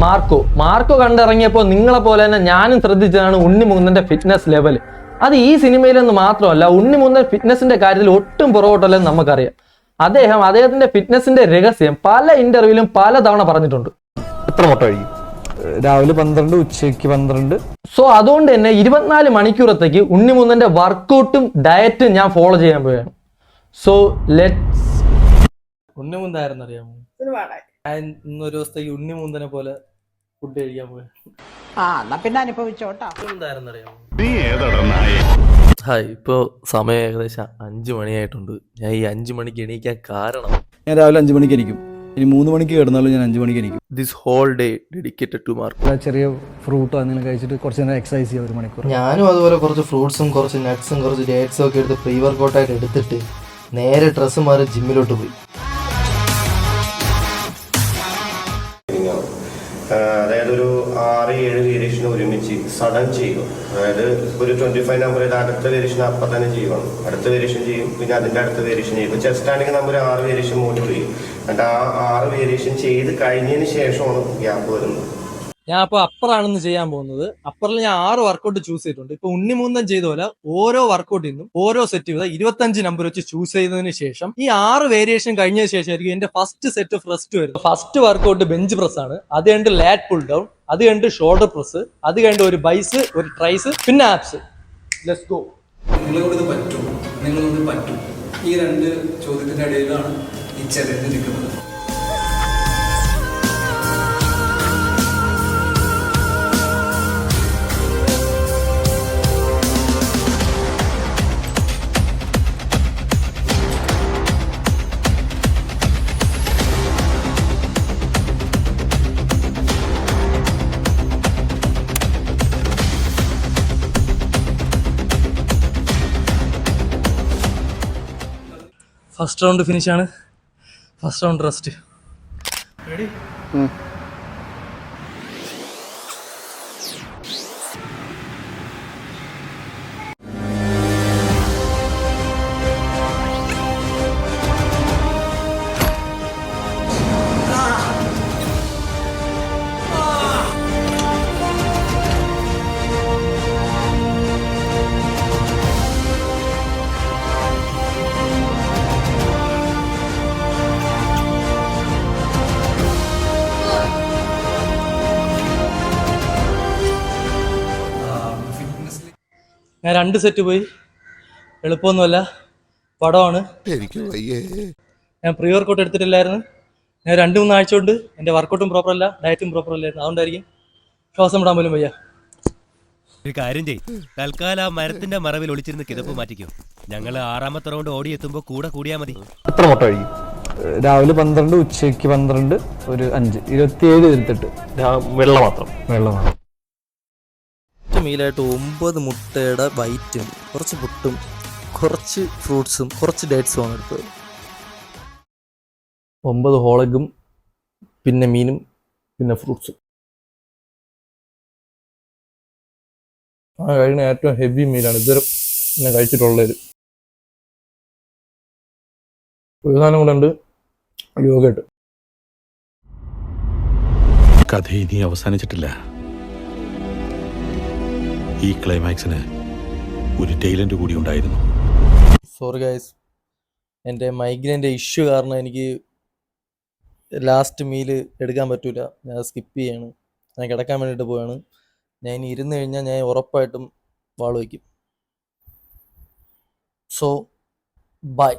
Marco കണ്ടിറങ്ങിയപ്പോൾ നിങ്ങളെ പോലെ തന്നെ ഞാനും ശ്രദ്ധിച്ചതാണ് ഉണ്ണിമുകുന്ദന്റെ ഫിറ്റ്നസ് ലെവൽ. അത് ഈ സിനിമയിലൊന്നും മാത്രമല്ല, ഉണ്ണിമുകുന്ദൻ ഫിറ്റ്നസിന്റെ കാര്യത്തിൽ ഒട്ടും പുറകോട്ടല്ലെന്ന് നമുക്കറിയാം. അദ്ദേഹത്തിന്റെ ഫിറ്റ്നസിന്റെ രഹസ്യം പല ഇന്റർവ്യൂവിലും പല തവണ പറഞ്ഞിട്ടുണ്ട്. എത്ര മുട്ട കഴിക്കും? രാവിലെ 12, ഉച്ചയ്ക്ക് 12. സോ അതുകൊണ്ട് തന്നെ 24 മണിക്കൂറത്തേക്ക് ഉണ്ണിമുകുന്ദന്റെ വർക്കൗട്ടും ഡയറ്റും ഞാൻ ഫോളോ ചെയ്യാൻ പോവുകയാണ്. So let's. ഉണ്ണിമുന്തായിരുന്നു അറിയാമോ? ഞാൻ ഇന്നൊരു ദിവസത്തേക്ക് ഉണ്ണിമുന്തനെ പോലെ ഫുഡ് കഴിക്കാൻ പോയി. പിന്നെ അനുഭവിച്ചോട്ടാ. എന്തായിരുന്നു അറിയാമോ? ഹായ്, ഇപ്പോൾ സമയം ഏകദേശം 5 മണിയായിട്ടുണ്ട്. ഞാൻ ഈ 5 മണിക്ക് എണീക്കാൻ കാരണം, ഞാൻ രാവിലെ 5 മണിക്ക് എണീക്കും. ഇനി 3 മണിക്ക് കിടന്നാലും ഞാൻ 5 മണിക്ക് എണീക്കും. This whole day dedicated to mark. ചെറിയ ഫ്രൂട്ടോ എന്തെങ്കിലും കഴിച്ചിട്ട് കുറച്ച് നേരം എക്സസൈസ് ചെയ്യാം, 1 മണിക്കൂർ. ഞാനും അതുപോലെ കുറച്ച് ഫ്രൂട്ട്സും കുറച്ച് നട്ട്സും കുറച്ച് ഡേറ്റ്സും ഒക്കെ എടുത്ത് പ്രീ വർക്കൗട്ടായിട്ട് എടുത്തിട്ട് നേരെ ഡ്രസ്സ് മാറി ജിമ്മിലോട്ട് പോയി. അതായത് ഒരു 6-7 വേരിയേഷൻ ഒരുമിച്ച് സഡൻ ചെയ്യും. അതായത് ഒരു 25 നമ്പർ ചെയ്ത് അടുത്ത വേരിയേഷൻ അപ്പം തന്നെ ചെയ്യണം. അടുത്ത വേരിയേഷൻ ചെയ്യും, പിന്നെ അതിൻ്റെ അടുത്ത വേരിയേഷൻ ചെയ്യും. ഇപ്പോൾ ചെസ്റ്റ് ആണെങ്കിൽ നമ്മൾ 6 വേരിയേഷൻ മോട്ടർ ചെയ്യും. എന്നിട്ട് ആ 6 വേരിയേഷൻ ചെയ്ത് കഴിഞ്ഞതിന് ശേഷമാണ് ഗ്യാപ്പ് വരുന്നത്. ഞാൻ അപ്പോൾ അപ്പറാണെന്ന് ചെയ്യാൻ പോകുന്നത്. അപ്പറിൽ ഞാൻ 6 വർക്കൗട്ട് ചൂസ് ചെയ്തിട്ടുണ്ട്. ഇപ്പൊ ഉണ്ണിമുന്തൻ ചെയ്ത പോലെ ഓരോ വർക്കൗട്ടിൽ നിന്നും ഓരോ സെറ്റ് ചെയ്ത 25 നമ്പർ വെച്ച് ചൂസ് ചെയ്തതിന് ശേഷം ഈ 6 വേരിയേഷൻ കഴിഞ്ഞതിന് ശേഷമായിരിക്കും എന്റെ ഫസ്റ്റ് സെറ്റ് ഓഫ് റെസ്റ്റ് വരുന്നത്. ഫസ്റ്റ് വർക്കൗട്ട് ബെഞ്ച് പ്രസ് ആണ്. അത് കഴിഞ്ഞിട്ട് ലാറ്റ് പുൾ ഡൗൺ, അത് കഴിഞ്ഞിട്ട് ഷോൾഡർ പ്രസ്, അത് കഴിഞ്ഞിട്ട് ഒരു ബൈസ്, ഒരു ട്രൈസ്, പിന്നെ ആപ്സ്. Let's go. നിങ്ങളോട് പറ്റും. ഈ 2 ചോദ്യത്തിന്റെ ഇടയിലാണ് ഈ ചലഞ്ച് നിൽക്കുന്നത്. ഫസ്റ്റ് റൗണ്ട് ഫിനിഷ് ആണ്. First round rest. റെഡി? ഞാൻ 2 സെറ്റ് പോയി. എളുപ്പമൊന്നുമല്ല, പടമാണ്. ഞാൻ പ്രീ വർക്കൗട്ട് എടുത്തിട്ടില്ലായിരുന്നു. ഞാൻ 2-3 ആഴ്ച കൊണ്ട് എൻ്റെ വർക്കൗട്ടും പ്രോപ്പർ അല്ല, ഡയറ്റും പ്രോപ്പർ അല്ലായിരുന്നു. അതുകൊണ്ടായിരിക്കും ശ്വാസം വിടാൻ പോലും വയ്യ. ഒരു കാര്യം ചെയ്യ്, തൽക്കാലം ആ മരത്തിന്റെ മറവിൽ ഒളിച്ചിരുന്ന് കിതപ്പ് മാറ്റിക്കോ. ഞങ്ങൾ 6ാമത്തെ റൗണ്ട് ഓടിയെത്തുമ്പോൾ കൂടിയാ മതി. എത്ര മുട്ട കഴിക്കും? രാവിലെ 12, ഉച്ചയ്ക്ക് 12, ഒരു 5, 27, 28. വെള്ളം മാത്രം. മീലായിട്ട് 9 മുട്ടയുടെ വൈറ്റും കുറച്ച് പുട്ടും കുറച്ച് ഫ്രൂട്ട്സും കുറച്ച് ഡേറ്റ്സും ആണ് എടുത്തത്. 9 ഹോളഗും പിന്നെ മീനും പിന്നെ ഫ്രൂട്ട്സും. കഴിക്കുന്ന ഏറ്റവും ഹെവി മീലാണ് ഇതുവരെ ഞാൻ കഴിച്ചിട്ടുള്ളത്. ഒരു സാധനം കൂടെ ഉണ്ട്, യോഗട്ട്. കഥ ഇനി അവസാനിച്ചിട്ടില്ല. ഈ ക്ലൈമാക്സിന് ഒരു ടൈലന്റ് കൂടി ഉണ്ടായിരുന്നു. സോറി ഗൈസ്, എൻ്റെ മൈഗ്രെയിൻ്റെ ഇഷ്യൂ കാരണം എനിക്ക് ലാസ്റ്റ് മീല് എടുക്കാൻ പറ്റൂല. ഞാൻ സ്കിപ്പ് ചെയ്യാണ്. ഞാൻ കിടക്കാൻ വേണ്ടിയിട്ട് പോവാണ്. ഞാൻ ഇനി ഇരുന്ന് കഴിഞ്ഞാൽ ഞാൻ ഉറപ്പായിട്ടും വാൾ വയ്ക്കും. So by.